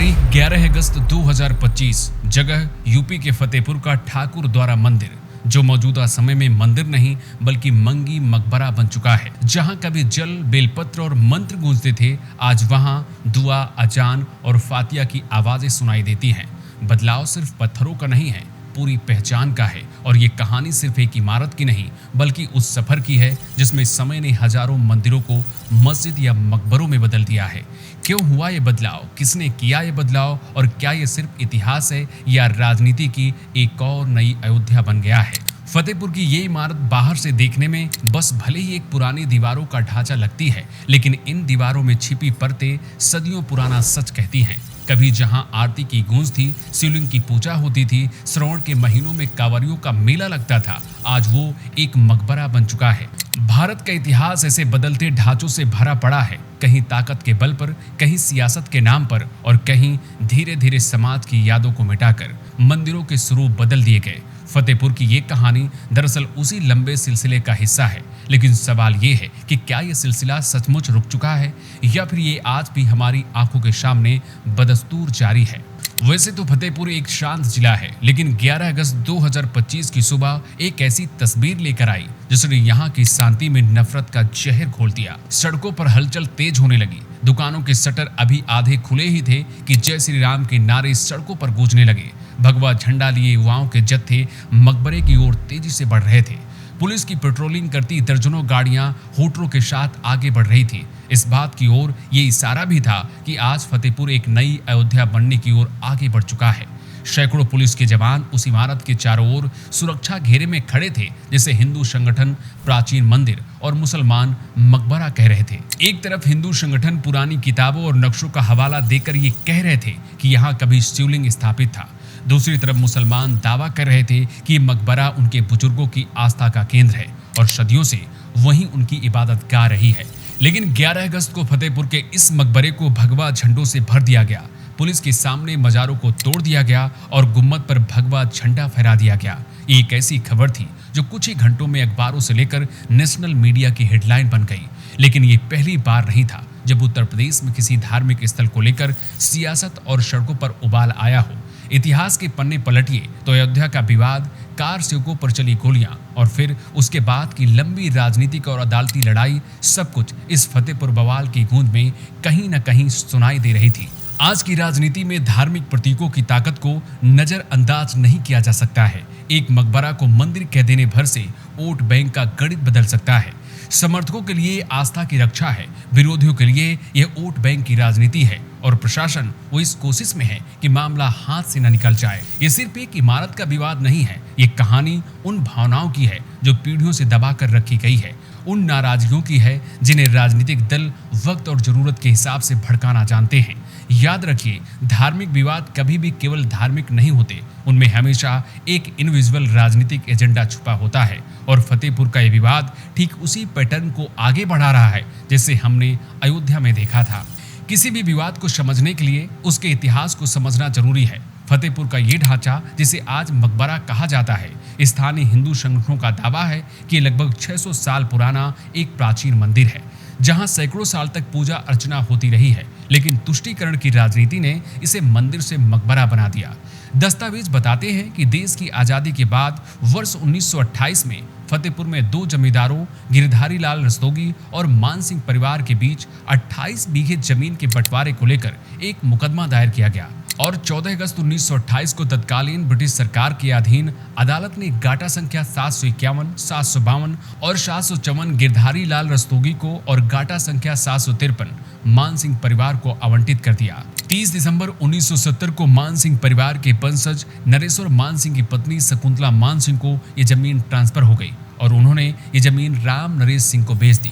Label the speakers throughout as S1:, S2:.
S1: तारीख 11 अगस्त 2025, जगह यूपी के फतेहपुर का ठाकुर द्वारा मंदिर, जो मौजूदा समय में मंदिर नहीं बल्कि मंगी मकबरा बन चुका है। जहां कभी जल, बेलपत्र और मंत्र गूंजते थे, आज वहां दुआ, अजान और फातिया की आवाजें सुनाई देती हैं। बदलाव सिर्फ पत्थरों का नहीं है, पूरी पहचान का है। और ये कहानी सिर्फ एक इमारत की नहीं बल्कि उस सफर की है जिसमें समय ने हजारों मंदिरों को मस्जिद या मकबरों में बदल दिया है। क्यों हुआ ये बदलाव, किसने किया ये बदलाव, और क्या ये सिर्फ इतिहास है या राजनीति की एक और नई अयोध्या बन गया है। फतेहपुर की ये इमारत बाहर से देखने में बस भले ही एक पुरानी दीवारों का ढांचा लगती है, लेकिन इन दीवारों में छिपी परतें सदियों पुराना सच कहती हैं। कभी जहां आरती की गूंज थी, शिवलिंग की पूजा होती थी, श्रावण के महीनों में कांवरियों का मेला लगता था, आज वो एक मकबरा बन चुका है। भारत का इतिहास ऐसे बदलते ढांचों से भरा पड़ा है, कहीं ताकत के बल पर, कहीं सियासत के नाम पर, और कहीं धीरे धीरे समाज की यादों को मिटाकर मंदिरों के स्वरूप बदल दिए गए। फतेहपुर की ये कहानी दरअसल उसी लंबे सिलसिले का हिस्सा है, लेकिन सवाल ये है कि क्या ये सिलसिला सचमुच रुक चुका है या फिर ये आज भी हमारी आंखों के सामने बदस्तूर जारी है। वैसे तो फतेहपुर एक शांत जिला है, लेकिन 11 अगस्त 2025 की सुबह एक ऐसी तस्वीर लेकर आई जिसने यहाँ की शांति में नफरत का जहर घोल दिया। सड़कों पर हलचल तेज होने लगी, दुकानों के शटर अभी आधे खुले ही थे कि जय श्री राम के नारे सड़कों पर गूंजने लगे। भगवा झंडा लिए युवाओं के जत्थे मकबरे की ओर तेजी से बढ़ रहे थे। पुलिस की पेट्रोलिंग करती दर्जनों गाड़ियां हूटरों के साथ आगे बढ़ रही थी। इस बात की ओर ये इशारा भी था कि आज फतेहपुर एक नई अयोध्या बनने की ओर आगे बढ़ चुका है। सैकड़ों पुलिस के जवान उस इमारत के चारों ओर सुरक्षा घेरे में खड़े थे, जिसे हिंदू संगठन प्राचीन मंदिर और मुसलमान मकबरा कह रहे थे। एक तरफ हिंदू संगठन पुरानी किताबों और नक्शों का हवाला देकर ये कह रहे थे कि यहाँ कभी शिवलिंग स्थापित था, दूसरी तरफ मुसलमान दावा कर रहे थे कि मकबरा उनके बुजुर्गों की आस्था का केंद्र है और सदियों से वहीं उनकी इबादत गाह रही है। लेकिन 11 अगस्त को फतेहपुर के इस मकबरे को भगवा झंडों से भर दिया गया। पुलिस के सामने मजारों को तोड़ दिया गया और गुम्मद पर भगवा झंडा फहरा दिया गया। एक ऐसी खबर थी जो कुछ ही घंटों में अखबारों से लेकर नेशनल मीडिया की हेडलाइन बन गई। लेकिन ये पहली बार नहीं था जब उत्तर प्रदेश में किसी धार्मिक स्थल को लेकर सियासत और सड़कों पर उबाल आया हो। इतिहास के पन्ने पलटिए तो अयोध्या का विवाद, कार सेवकों पर चली गोलियां और फिर उसके बाद की लंबी राजनीतिक और अदालती लड़ाई, सब कुछ इस फतेहपुर बवाल की गूंज में कहीं न कहीं सुनाई दे रही थी। आज की राजनीति में धार्मिक प्रतीकों की ताकत को नजरअंदाज नहीं किया जा सकता है। एक मकबरा को मंदिर कह देने भर से वोट बैंक का गणित बदल सकता है। समर्थकों के लिए आस्था की रक्षा है, विरोधियों के लिए यह वोट बैंक की राजनीति है, और प्रशासन वो इस कोशिश में है कि मामला हाथ से न निकल जाए। ये सिर्फ एक इमारत का विवाद नहीं है, ये कहानी उन भावनाओं की है जो पीढ़ियों से दबा कर रखी गई है, उन नाराजगियों की है जिन्हें राजनीतिक दल वक्त और जरूरत के हिसाब से भड़काना जानते हैं। याद रखिए, धार्मिक विवाद कभी भी केवल धार्मिक नहीं होते, उनमें हमेशा एक इनविजिबल राजनीतिक एजेंडा छुपा होता है। और फतेहपुर का ये विवाद ठीक उसी पैटर्न को आगे बढ़ा रहा है जैसे हमने अयोध्या में देखा था। किसी भी विवाद को समझने के लिए उसके इतिहास को समझना जरूरी है। फतेहपुर का ये ढांचा, जिसे आज मकबरा कहा जाता है, स्थानीय हिंदू संगठनों का दावा है कि लगभग 600 साल पुराना एक प्राचीन मंदिर है, जहां सैकड़ों साल तक पूजा अर्चना होती रही है। लेकिन तुष्टीकरण की राजनीति ने इसे मंदिर से मकबरा बना दिया। दस्तावेज बताते हैं कि देश की आजादी के बाद वर्ष 1928 में फतेहपुर में दो जमींदारों गिरधारी लाल रस्तोगी और मान सिंह परिवार के बीच 28 बीघे जमीन के बंटवारे को लेकर एक मुकदमा दायर किया गया और 14 अगस्त 1928 को तत्कालीन ब्रिटिश सरकार के अधीन अदालत ने गाटा संख्या 751, 752 और 754 गिरधारी लाल रस्तोगी को और गाटा संख्या 753 मान सिंह परिवार को आवंटित कर दिया। 30 दिसंबर 1970 को मान सिंह परिवार के वंशज नरेश्वर मान सिंह की पत्नी शकुंतला मान सिंह को ये जमीन ट्रांसफर हो गई और उन्होंने ये जमीन राम नरेश सिंह को बेच दी।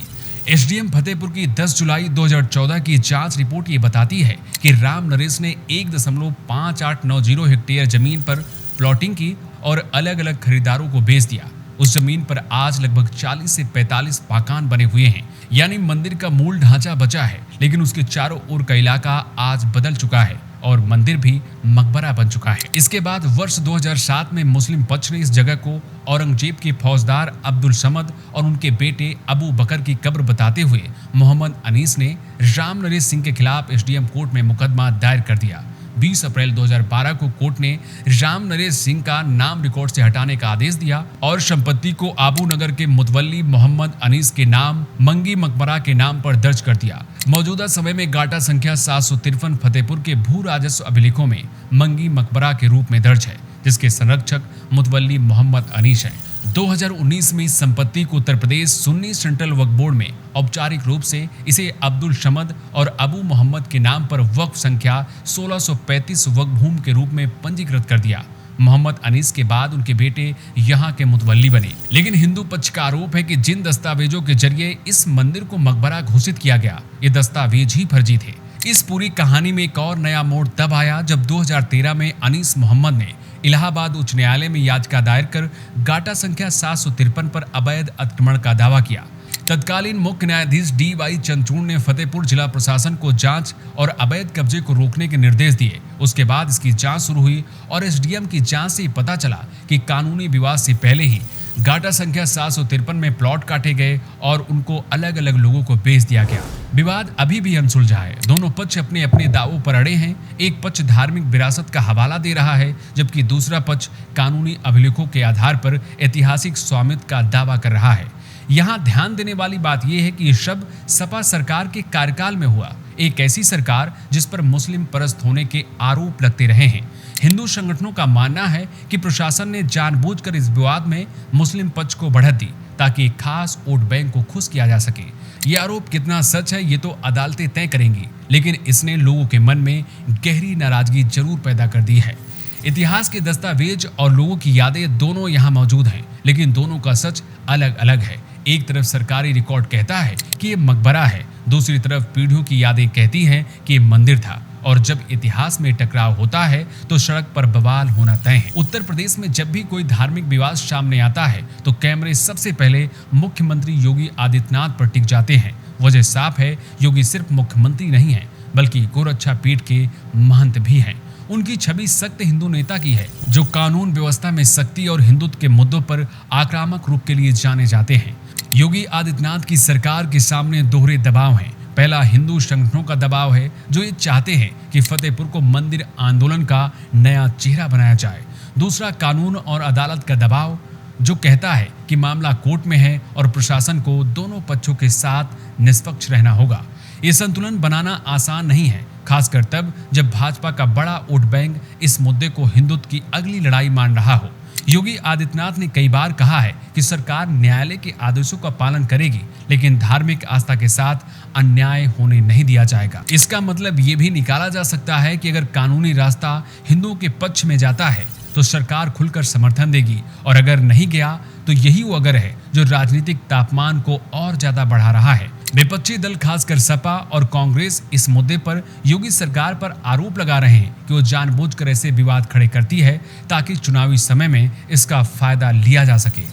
S1: एसडीएम फतेहपुर की 10 जुलाई 2014 की जांच रिपोर्ट ये बताती है कि राम नरेश ने 1.5890 हेक्टेयर जमीन पर प्लॉटिंग की और अलग अलग खरीदारों को बेच दिया। उस जमीन पर आज लगभग 40 से 45 मकान बने हुए हैं, यानी मंदिर का मूल ढांचा बचा है, लेकिन उसके चारों ओर का इलाका आज बदल चुका है और मंदिर भी मकबरा बन चुका है। इसके बाद वर्ष 2007 में मुस्लिम पक्ष ने इस जगह को औरंगजेब के फौजदार अब्दुल समद और उनके बेटे अबू बकर की कब्र बताते हुए मोहम्मद अनीस ने राम नरेश सिंह के खिलाफ एसडीएम कोर्ट में मुकदमा दायर कर दिया। 20 अप्रैल 2012 को कोर्ट ने राम नरेश सिंह का नाम रिकॉर्ड से हटाने का आदेश दिया और संपत्ति को आबू नगर के मुतवल्ली मोहम्मद अनीस के नाम मंगी मकबरा के नाम पर दर्ज कर दिया। मौजूदा समय में गाटा संख्या 753 फतेहपुर के भू राजस्व अभिलेखों में मंगी मकबरा के रूप में दर्ज है, जिसके संरक्षक मुतवल्ली मोहम्मद अनीस हैं। 2019 में इस संपत्ति को उत्तर प्रदेश सुन्नी सेंट्रल वक्फ बोर्ड में औपचारिक रूप से इसे अब्दुल शमद और अबू मोहम्मद के नाम पर वक्फ संख्या 1635 वक्फ भूमि के रूप में पंजीकृत कर दिया। मोहम्मद अनीस के बाद उनके बेटे यहाँ के मुतवल्ली बने। लेकिन हिंदू पक्ष का आरोप है कि जिन दस्तावेजों के जरिए इस मंदिर को मकबरा घोषित किया गया, ये दस्तावेज ही फर्जी थे। इस पूरी कहानी में एक और नया मोड़ तब आया जब 2013 में अनीस मोहम्मद ने इलाहाबाद उच्च न्यायालय में याचिका दायर कर गाटा संख्या 753 पर अवैध अतिक्रमण का दावा किया। तत्कालीन मुख्य न्यायाधीश DY चंद्रचूड़ ने फतेहपुर जिला प्रशासन को जांच और अवैध कब्जे को रोकने के निर्देश दिए। उसके बाद इसकी जांच शुरू हुई और SDM की जांच से पता चला कि कानूनी विवाद से पहले ही गाटा संख्या 753 में प्लॉट काटे गए और उनको अलग अलग लोगों को बेच दिया गया। विवाद अभी भी अनसुलझा है। दोनों पक्ष अपने अपने दावों पर अड़े हैं। एक पक्ष धार्मिक विरासत का हवाला दे रहा है, जबकि दूसरा पक्ष कानूनी अभिलेखों के आधार पर ऐतिहासिक स्वामित्व का दावा कर रहा है। यहाँ ध्यान देने वाली बात यह है कि ये शब्द सपा सरकार के कार्यकाल में हुआ, एक ऐसी सरकार जिस पर मुस्लिम परस्त होने के आरोप लगते रहे हैं। हिंदू संगठनों का मानना है कि प्रशासन ने जानबूझकर इस विवाद में मुस्लिम पक्ष को बढ़त दी ताकि एक खास वोट बैंक को खुश किया जा सके। ये आरोप कितना सच है ये तो अदालतें तय करेंगी, लेकिन इसने लोगों के मन में गहरी नाराजगी जरूर पैदा कर दी है। इतिहास के दस्तावेज और लोगों की यादें दोनों यहाँ मौजूद हैं, लेकिन दोनों का सच अलग अलग है। एक तरफ सरकारी रिकॉर्ड कहता है कि ये मकबरा है, दूसरी तरफ पीढ़ियों की यादें कहती हैं कि ये मंदिर था। और जब इतिहास में टकराव होता है तो सड़क पर बवाल होना तय है। उत्तर प्रदेश में जब भी कोई धार्मिक विवाद सामने आता है तो कैमरे सबसे पहले मुख्यमंत्री योगी आदित्यनाथ पर टिक जाते हैं। वजह साफ है, योगी सिर्फ मुख्यमंत्री नहीं है बल्कि गोरक्षा पीठ के महंत भी हैं। उनकी छवि सख्त हिंदू नेता की है जो कानून व्यवस्था में सख्ती और हिंदुत्व के मुद्दों पर आक्रामक रूप के लिए जाने जाते हैं। योगी आदित्यनाथ की सरकार के सामने दोहरे दबाव हैं। पहला हिंदू संगठनों का दबाव है जो ये चाहते हैं कि फतेहपुर को मंदिर आंदोलन का नया चेहरा बनाया जाए। दूसरा कानून और अदालत का दबाव जो कहता है कि मामला कोर्ट में है और प्रशासन को दोनों पक्षों के साथ निष्पक्ष रहना होगा। ये संतुलन बनाना आसान नहीं है, खासकर तब जब भाजपा का बड़ा वोट बैंक इस मुद्दे को हिंदुत्व की अगली लड़ाई मान रहा हो। योगी आदित्यनाथ ने कई बार कहा है कि सरकार न्यायालय के आदेशों का पालन करेगी, लेकिन धार्मिक आस्था के साथ अन्याय होने नहीं दिया जाएगा। इसका मतलब ये भी निकाला जा सकता है कि अगर कानूनी रास्ता हिंदुओं के पक्ष में जाता है तो सरकार खुलकर समर्थन देगी, और अगर नहीं गया तो यही वो अगर है जो राजनीतिक तापमान को और ज्यादा बढ़ा रहा है। विपक्षी दल खासकर सपा और कांग्रेस इस मुद्दे पर योगी सरकार पर आरोप लगा रहे हैं कि वो जानबूझकर ऐसे विवाद खड़े करती है ताकि चुनावी समय में इसका फायदा लिया जा सके,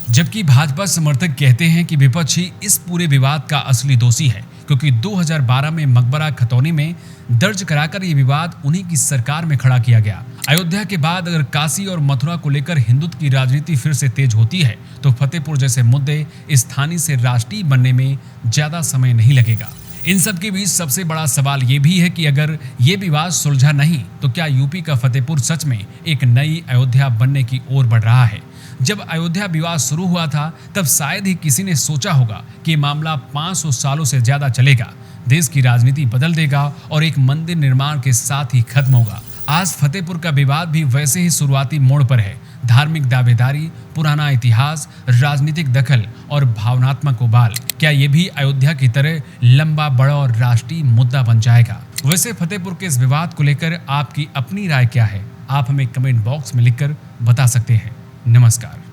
S1: जबकि भाजपा समर्थक कहते हैं कि विपक्ष ही इस पूरे विवाद का असली दोषी है, क्योंकि 2012 में मकबरा खतौनी में दर्ज कराकर ये विवाद उन्हीं की सरकार में खड़ा किया गया। अयोध्या के बाद अगर काशी और मथुरा को लेकर हिंदुत्व की राजनीति फिर से तेज होती है तो फतेहपुर जैसे मुद्दे स्थानीय से राष्ट्रीय बनने में ज्यादा समय नहीं लगेगा। इन सब के बीच सबसे बड़ा सवाल ये भी है कि अगर ये विवाद सुलझा नहीं तो क्या यूपी का फतेहपुर सच में एक नई अयोध्या बनने की ओर बढ़ रहा है। जब अयोध्या विवाद शुरू हुआ था तब शायद ही किसी ने सोचा होगा कि मामला 500 सालों से ज्यादा चलेगा, देश की राजनीति बदल देगा और एक मंदिर निर्माण के साथ ही खत्म होगा। आज फतेहपुर का विवाद भी वैसे ही शुरुआती मोड़ पर है। धार्मिक दावेदारी, पुराना इतिहास, राजनीतिक दखल और भावनात्मक उबाल, क्या ये भी अयोध्या की तरह लंबा, बड़ा और राष्ट्रीय मुद्दा बन जाएगा। वैसे फतेहपुर के इस विवाद को लेकर आपकी अपनी राय क्या है, आप हमें कमेंट बॉक्स में लिखकर बता सकते हैं। नमस्कार।